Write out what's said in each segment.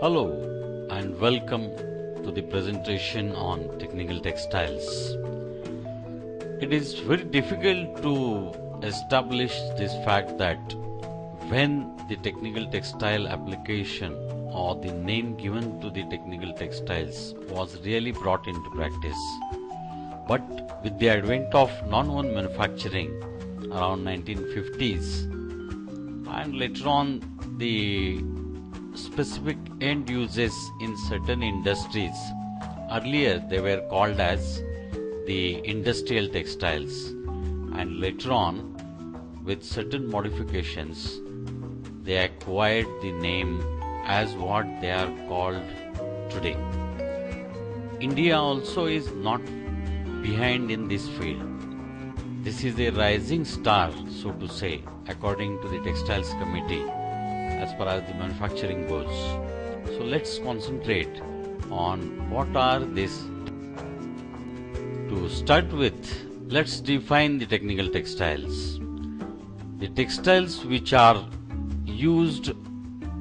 Hello and welcome to the presentation on technical textiles. It is very difficult to establish this fact that when the technical textile application or the name given to the technical textiles was really brought into practice. But with the advent of non-woven manufacturing around 1950s and later on the specific end uses in certain industries. Earlier they were called as the industrial textiles, and later on with certain modifications they acquired the name as what they are called today. India also is not behind in this field. This is a rising star, so to say, according to the Textiles Committee as far as the manufacturing goes. So let's concentrate on what are these. To start with, let's define the technical textiles. The textiles which are used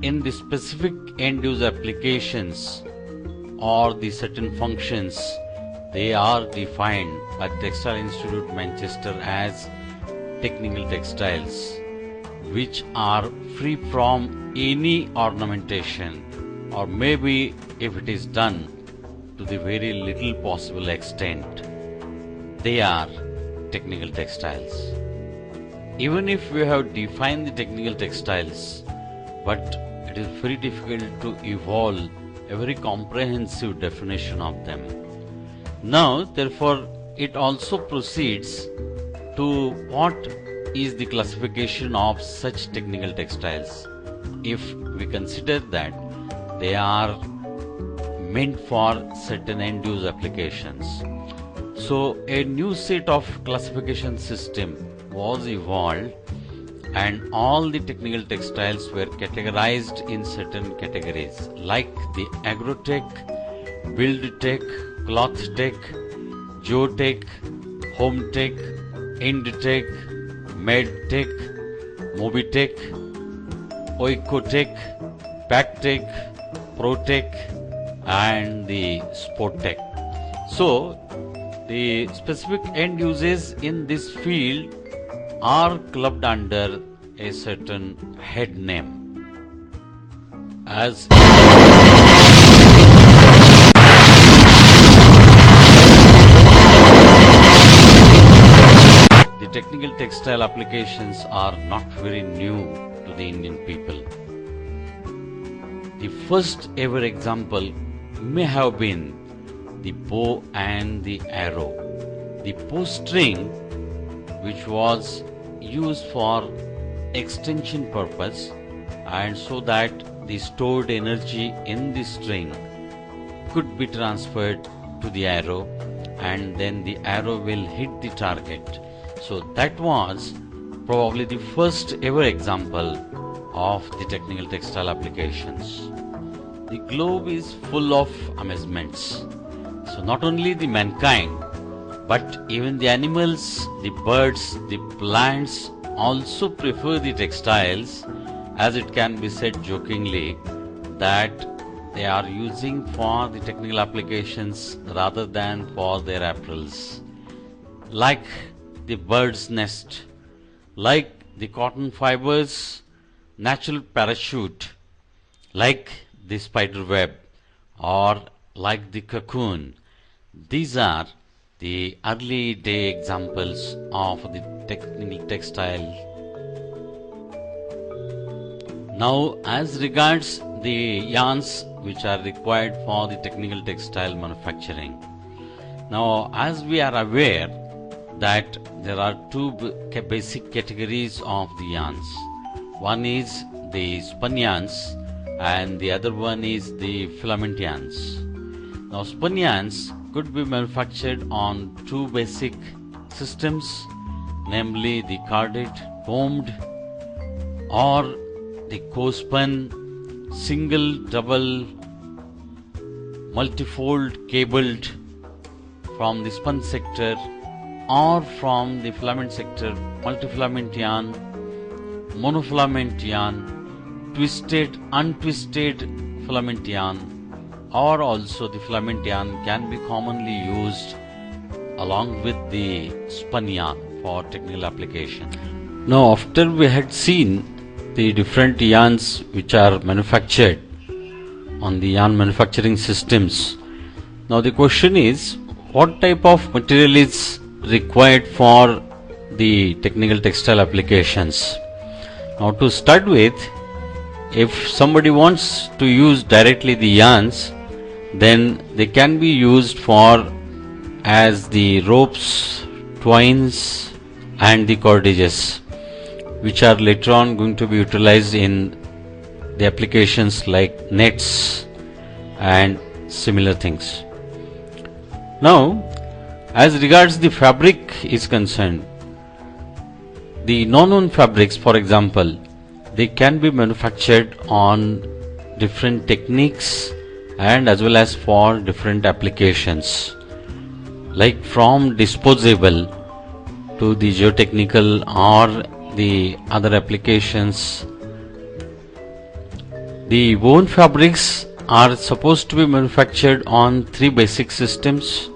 in the specific end-use applications or the certain functions, they are defined by the Textile Institute Manchester as technical textiles, which are free from any ornamentation, or maybe if it is done to the very little possible extent, they are technical textiles. Even if we have defined the technical textiles, but it is very difficult to evolve a very comprehensive definition of them. Now, therefore, it also proceeds to what is the classification of such technical textiles, if we consider that they are meant for certain end-use applications. So a new set of classification system was evolved, and all the technical textiles were categorized in certain categories like the agrotech, build tech, cloth tech, geotech, home tech, end tech, medtech, mobitech, oikotech, backtech, protech, and the sporttech. So the specific end uses in this field are clubbed under a certain head name. As the technical textile applications are not very new to the Indian people. The first ever example may have been the bow and the arrow. The bowstring, which was used for extension purpose, and so that the stored energy in the string could be transferred to the arrow, and then the arrow will hit the target. So that was probably the first ever example of the technical textile applications. The globe is full of amazements. So not only the mankind, but even the animals, the birds, the plants also prefer the textiles, as it can be said jokingly that they are using for the technical applications rather than for their apparels. Like the bird's nest, like the cotton fibers, natural parachute, like the spider web, or like the cocoon. These are the early day examples of the technical textile. Now, as regards the yarns which are required for the technical textile manufacturing. Now, as we are aware that there are two basic categories of the yarns. One is the spun yarns and the other one is the filament yarns. Now, spun yarns could be manufactured on two basic systems, namely the carded, combed, or the co-spun, single, double, multifold cabled from the spun sector, or from the filament sector, multifilament yarn, monofilament yarn, twisted, untwisted filament yarn, or also the filament yarn can be commonly used along with the spun yarn for technical application. Now, after we had seen the different yarns which are manufactured on the yarn manufacturing systems, now the question is, what type of material is required for the technical textile applications? Now, to start with, if somebody wants to use directly the yarns, then they can be used for as the ropes, twines and the cordages, which are later on going to be utilized in the applications like nets and similar things. Now, as regards the fabric is concerned, the non-woven fabrics, for example, they can be manufactured on different techniques and as well as for different applications, like from disposable to the geotechnical or the other applications. The woven fabrics are supposed to be manufactured on 3 basic systems: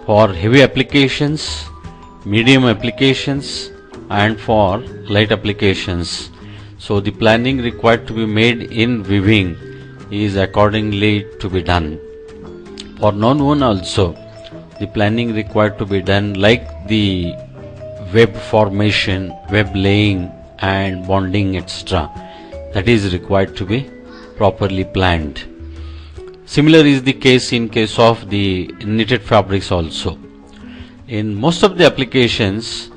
for heavy applications, medium applications and for light applications. So the planning required to be made in weaving is accordingly to be done. For non-woven also, the planning required to be done like the web formation, web laying and bonding, etc. that is required to be properly planned. Similar is the case in case of the knitted fabrics also. In most of the applications,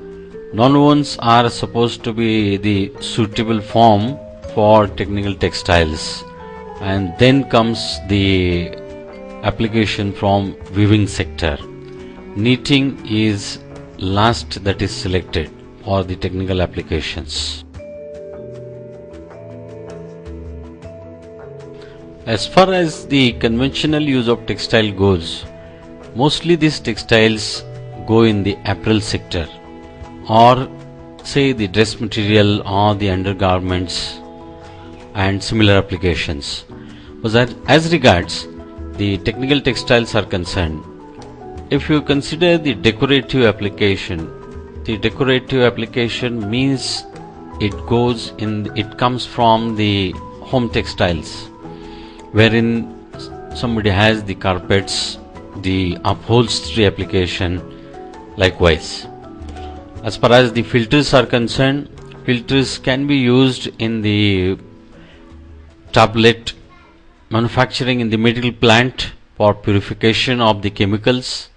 non-wovens are supposed to be the suitable form for technical textiles, and then comes the application from weaving sector. Knitting is last that is selected for the technical applications. As far as the conventional use of textile goes, mostly these textiles go in the apparel sector, or say the dress material or the undergarments and similar applications. But as regards the technical textiles are concerned, if you consider the decorative application means it comes from the home textiles, wherein somebody has the carpets, the upholstery application likewise. As far as the filters are concerned, filters can be used in the tablet manufacturing in the medical plant for purification of the chemicals.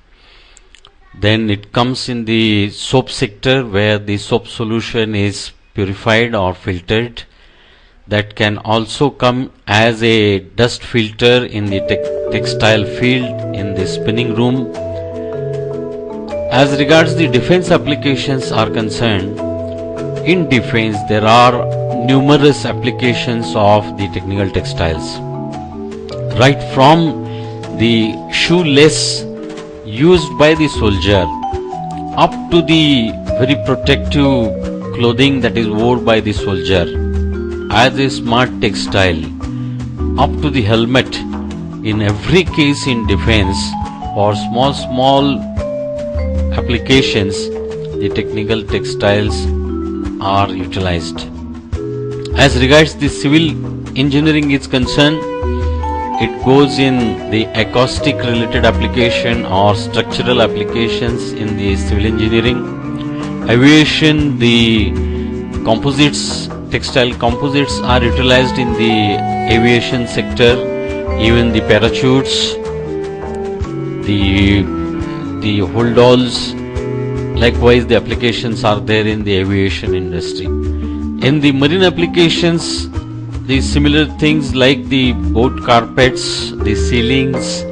Then it comes in the soap sector, where the soap solution is purified or filtered. That can also come as a dust filter in the textile field in the spinning room. As regards the defense applications are concerned, in defense there are numerous applications of the technical textiles. Right from the shoelace used by the soldier up to the very protective clothing that is worn by the soldier as a smart textile, up to the helmet, in every case in defense for small applications, the technical textiles are utilized. As regards the civil engineering is concerned, it goes in the acoustic related application or structural applications in the civil engineering. Aviation, the composites, textile composites are utilized in the aviation sector, even the parachutes, the holdalls, likewise the applications are there in the aviation industry. In the marine applications, the similar things like the boat carpets, the ceilings,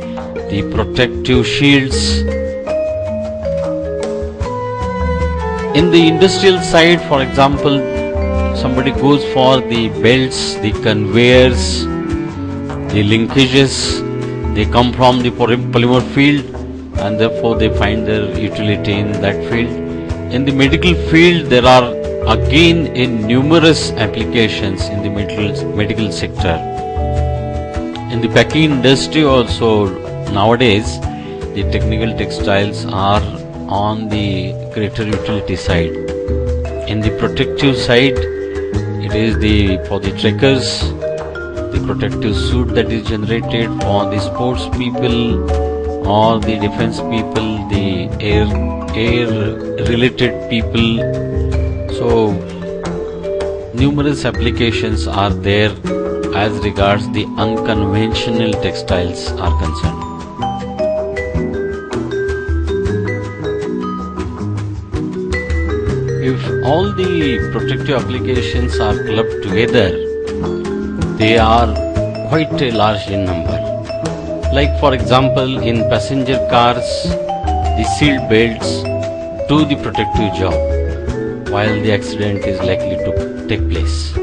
the protective shields. In the industrial side, for example, somebody goes for the belts, the conveyors, the linkages, they come from the polymer field and therefore they find their utility in that field. In the medical field, there are again numerous applications in the medical sector. In the packing industry also nowadays, the technical textiles are on the greater utility side. In the protective side, it is for the trekkers, the protective suit that is generated for the sports people or the defense people, the air related people. So numerous applications are there as regards the unconventional textiles are concerned. If all the protective applications are clubbed together, they are quite a large in number. Like for example, in passenger cars, the seat belts do the protective job while the accident is likely to take place.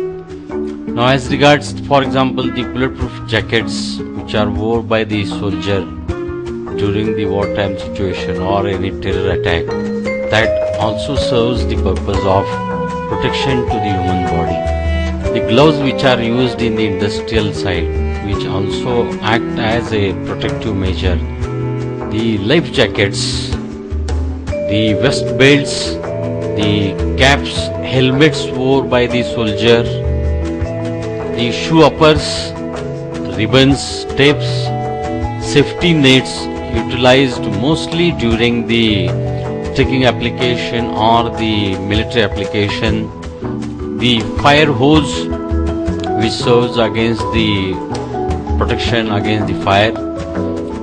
Now as regards, for example, the bulletproof jackets which are worn by the soldier during the wartime situation or any terror attack, that also serves the purpose of protection to the human body. The gloves which are used in the industrial side, which also act as a protective measure. The life jackets, the vest belts, the caps, helmets worn by the soldier, the shoe uppers, ribbons, tapes, safety nets utilized mostly during the trekking application or the military application, the fire hose which serves against the protection against the fire,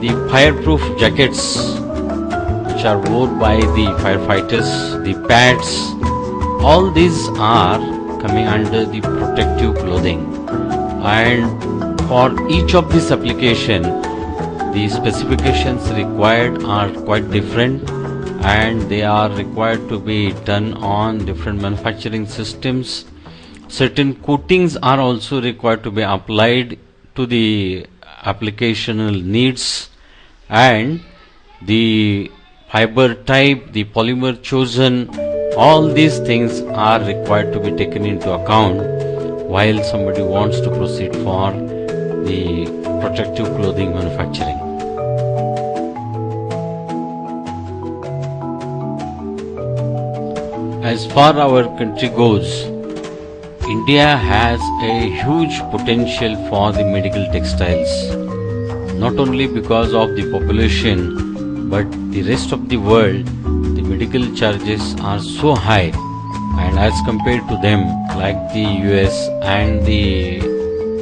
the fireproof jackets which are worn by the firefighters, the pads, all these are coming under the protective clothing. And for each of these application, the specifications required are quite different, and they are required to be done on different manufacturing systems. Certain coatings are also required to be applied to the applicational needs, and the fiber type, the polymer chosen, all these things are required to be taken into account while somebody wants to proceed for the protective clothing manufacturing. As far our country goes, India has a huge potential for the medical textiles, not only because of the population, but the rest of the world, the medical charges are so high, and as compared to them, like the US and the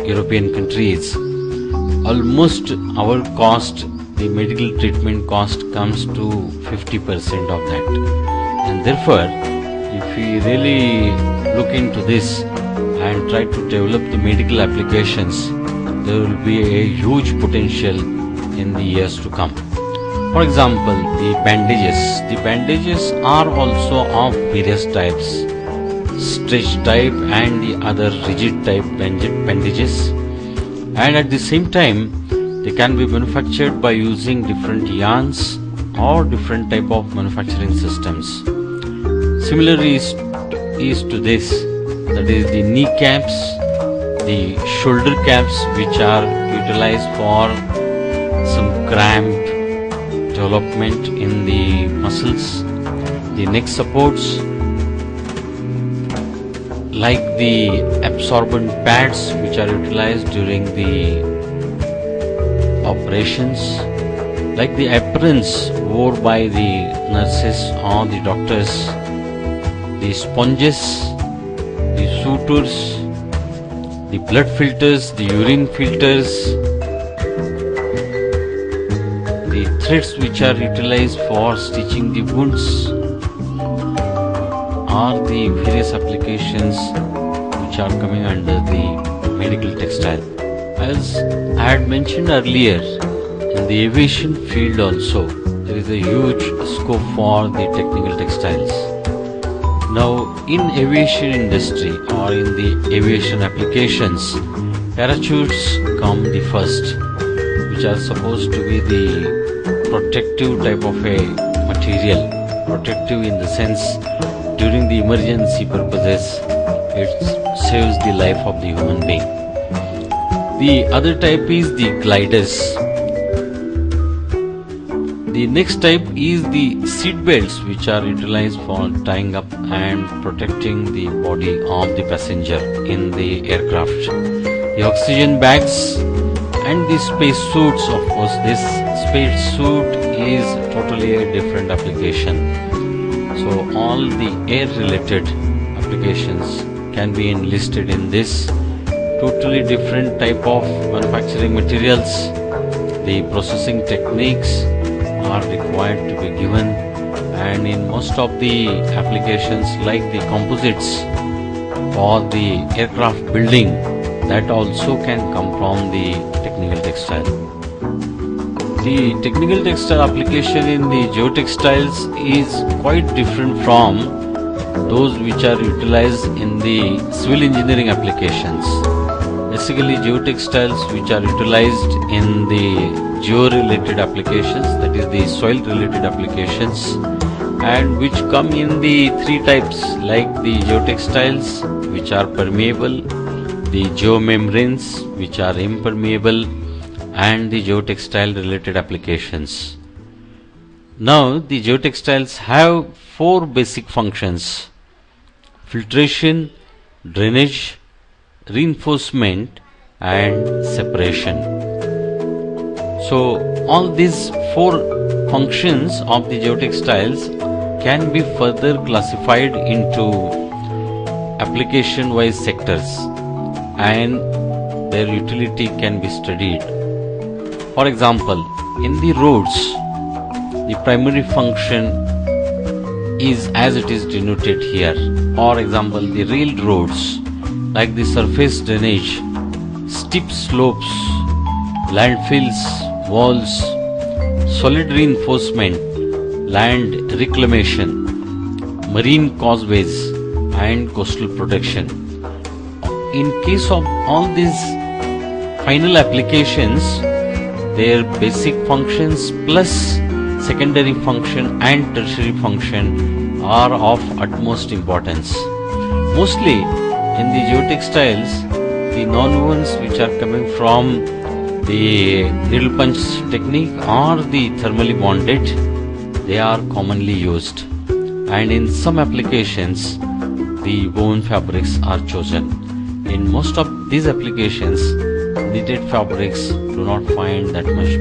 European countries, almost our cost, the medical treatment cost comes to 50% of that. And therefore, if we really look into this and try to develop the medical applications, there will be a huge potential in the years to come. For example, the bandages. The bandages are also of various types, stretch type and the other rigid type bandages. And at the same time, they can be manufactured by using different yarns or different type of manufacturing systems. Similarly is to this, that is the knee caps, the shoulder caps which are utilized for some cramp development in the muscles, the neck supports, like the absorbent pads which are utilized during the operations, like the aprons worn by the nurses or the doctors, the sponges, the sutures, the blood filters, the urine filters, the threads which are utilized for stitching the wounds, are the various applications which are coming under the medical textile. As I had mentioned earlier, in the aviation field also, there is a huge scope for the technical textiles. Now, in aviation industry or in the aviation applications, parachutes come the first, which are supposed to be the protective type of a material. Protective in the sense, during the emergency purposes, it saves the life of the human being. The other type is the gliders. The next type is the seat belts, which are utilized for tying up and protecting the body of the passenger in the aircraft. The oxygen bags and the space suits. Of course, this space suit is totally a different application. So all the air related applications can be enlisted in this. Totally different type of manufacturing materials. The processing techniques are required to be given, and in most of the applications like the composites for the aircraft building, that also can come from the technical textile. The technical textile application in the geotextiles is quite different from those which are utilized in the civil engineering applications. Basically, geotextiles which are utilized in the geo-related applications, that is the soil-related applications, and which come in the three types, like the geotextiles which are permeable, the geomembranes which are impermeable, and the geotextile related applications. Now, the geotextiles have four basic functions: filtration, drainage, reinforcement, and separation. So all these four functions of the geotextiles can be further classified into application wise sectors, and their utility can be studied. For example, in the roads, the primary function is as it is denoted here. For example, the railed roads, like the surface drainage, steep slopes, landfills, walls, solid reinforcement, land reclamation, marine causeways, and coastal protection. In case of all these final applications, their basic functions plus secondary function and tertiary function are of utmost importance. Mostly in the geotextiles, the non-wovens which are coming from the needle punch technique or the thermally bonded, they are commonly used, and in some applications the woven fabrics are chosen. In most of these applications, knitted fabrics do not find that much.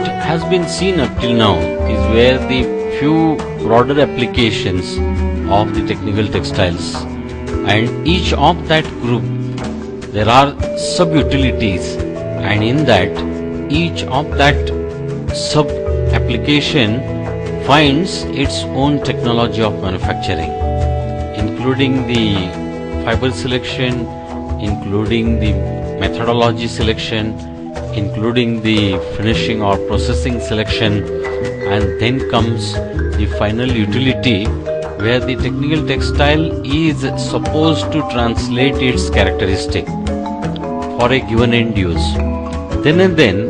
It has been seen up till now is where the few broader applications of the technical textiles, and each of that group there are sub-utilities, and in that each of that sub-application finds its own technology of manufacturing, including the fiber selection, including the methodology selection, including the finishing or processing selection, and then comes the final utility where the technical textile is supposed to translate its characteristic for a given end use. Then and then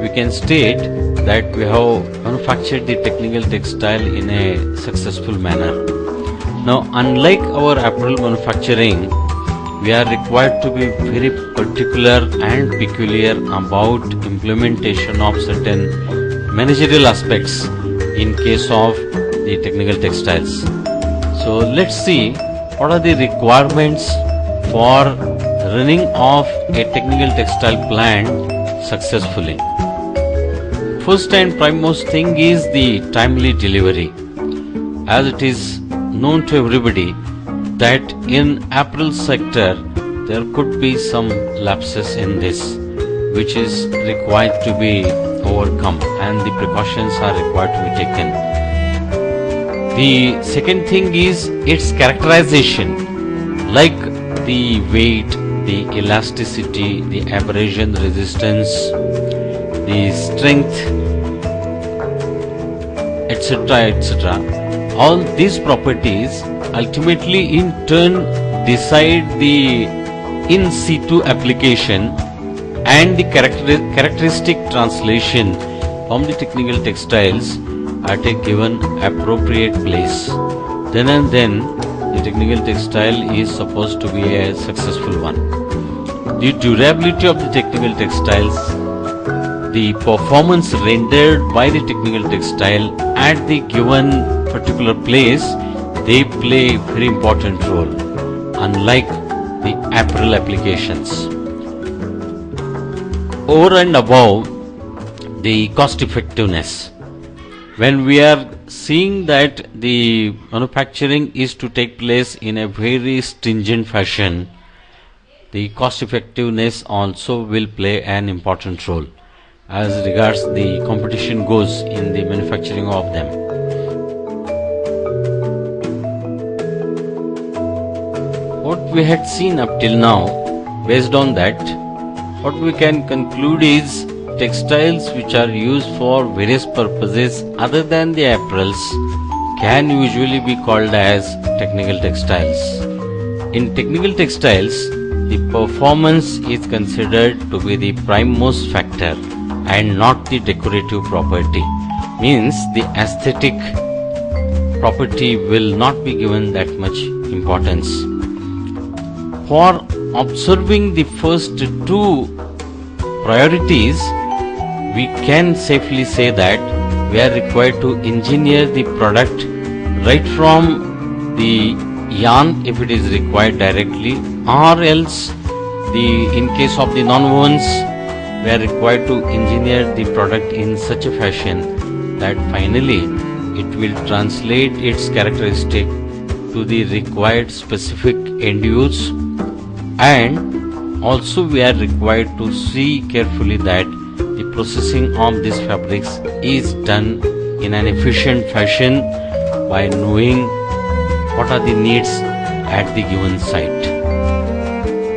we can state that we have manufactured the technical textile in a successful manner. Now, unlike our apparel manufacturing, we are required to be very particular and peculiar about implementation of certain managerial aspects in case of the technical textiles. So let's see what are the requirements for running of a technical textile plant successfully. First and foremost thing is the timely delivery. As it is known to everybody that in apparel sector there could be some lapses in this, which is required to be overcome, and the precautions are required to be taken. The second thing is its characterization, like the weight, the elasticity, the abrasion resistance, the strength, etc., etc. All these properties ultimately in turn decide the in situ application and the characteristic translation from the technical textiles at a given appropriate place. Then and then the technical textile is supposed to be a successful one. The durability of the technical textiles, the performance rendered by the technical textile at the given particular place, they play a very important role, unlike the apparel applications. Over and above the cost effectiveness, when we are seeing that the manufacturing is to take place in a very stringent fashion, the cost effectiveness also will play an important role as regards the competition goes in the manufacturing of them. What we had seen up till now, based on that, what we can conclude is textiles which are used for various purposes other than the apparels can usually be called as technical textiles. In technical textiles, the performance is considered to be the primemost factor and not the decorative property. Means the aesthetic property will not be given that much importance. For observing the first two priorities, we can safely say that we are required to engineer the product right from the yarn if it is required directly, or else in case of the non-wovens, we are required to engineer the product in such a fashion that finally it will translate its characteristic to the required specific end use, and also we are required to see carefully that the processing of these fabrics is done in an efficient fashion by knowing what are the needs at the given site.